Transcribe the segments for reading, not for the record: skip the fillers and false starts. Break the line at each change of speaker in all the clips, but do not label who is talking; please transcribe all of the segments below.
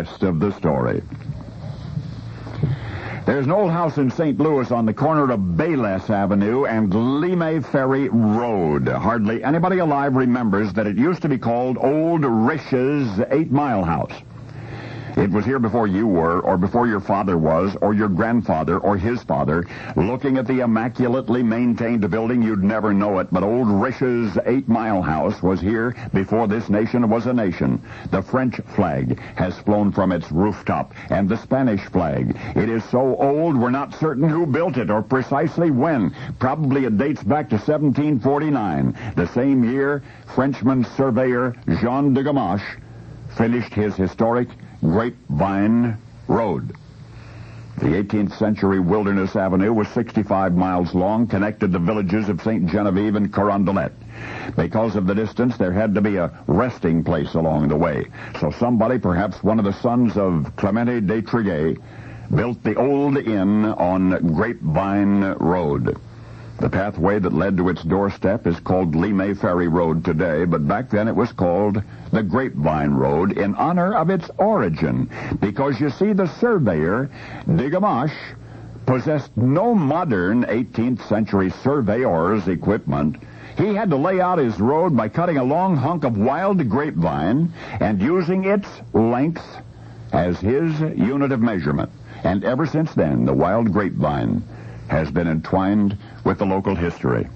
rest of the story. There's an old house in St. Louis on the corner of Bayless Avenue and Lime Ferry Road. Hardly anybody alive remembers that it used to be called Old Rish's 8 Mile House. It was here before you were, or before your father was, or your grandfather, or his father. Looking at the immaculately maintained building, you'd never know it, but Old Rish's 8 Mile House was here before this nation was a nation. The French flag has flown from its rooftop, and the Spanish flag. It is so old, we're not certain who built it, or precisely when. Probably it dates back to 1749. The same year, Frenchman surveyor Jean de Gamache finished his historic Grapevine Road. The 18th century Wilderness Avenue was 65 miles long, connected the villages of St. Genevieve and Carondelet. Because of the distance, there had to be a resting place along the way. So somebody, perhaps one of the sons of Clemente de Triguet, built the old inn on Grapevine Road. The pathway that led to its doorstep is called Lime Ferry Road today, but back then it was called the Grapevine Road in honor of its origin, because you see, the surveyor, de Gamache, possessed no modern 18th century surveyor's equipment. He had to lay out his road by cutting a long hunk of wild grapevine and using its length as his unit of measurement. And ever since then, the wild grapevine has been entwined with the local history.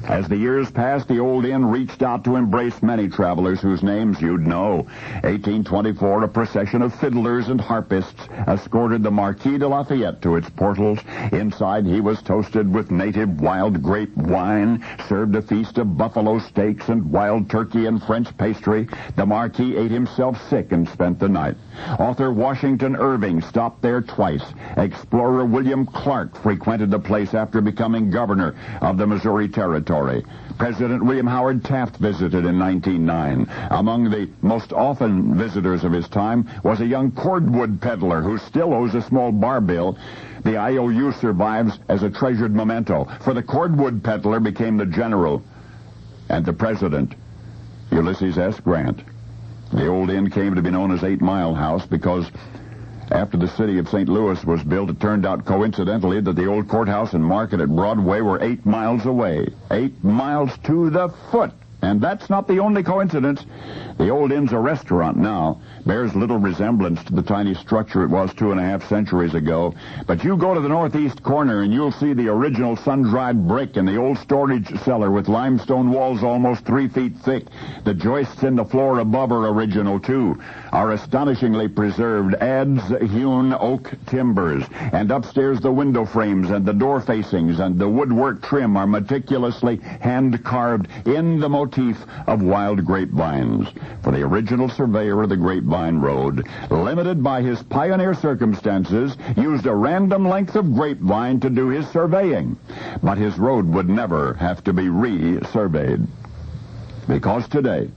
As the years passed, the old inn reached out to embrace many travelers whose names you'd know. 1824, a procession of fiddlers and harpists escorted the Marquis de Lafayette to its portals. Inside, he was toasted with native wild grape wine, served a feast of buffalo steaks and wild turkey and French pastry. The Marquis ate himself sick and spent the night. Author Washington Irving stopped there twice. Explorer William Clark frequented the place after becoming governor of the Missouri Territory. President William Howard Taft visited in 1909. Among the most often visitors of his time was a young cordwood peddler who still owes a small bar bill. The IOU survives as a treasured memento, for the cordwood peddler became the general and the president, Ulysses S. Grant. The old inn came to be known as 8 Mile House because after the city of St. Louis was built, it turned out coincidentally that the old courthouse and market at Broadway were 8 miles away. 8 miles to the foot. And that's not the only coincidence. The old inn's a restaurant now. Bears little resemblance to the tiny structure it was 2.5 centuries ago. But you go to the northeast corner and you'll see the original sun-dried brick and the old storage cellar with limestone walls almost 3 feet thick. The joists in the floor above are original, too. Are astonishingly preserved adze-hewn oak timbers. And upstairs the window frames and the door facings and the woodwork trim are meticulously hand-carved in the motif of wild grapevines. For the original surveyor of the Grapevine Road, limited by his pioneer circumstances, used a random length of grapevine to do his surveying. But his road would never have to be re-surveyed. Because today,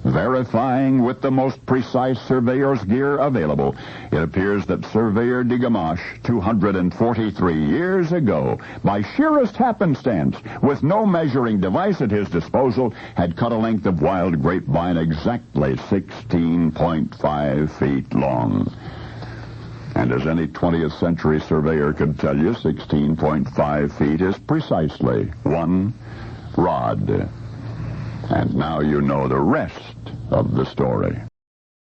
verifying with the most precise surveyor's gear available, it appears that Surveyor de Gamache, 243 years ago, by sheerest happenstance, with no measuring device at his disposal, had cut a length of wild grapevine exactly 16.5 feet long. And as any 20th century surveyor could tell you, 16.5 feet is precisely 1 rod. And now you know the rest of the story.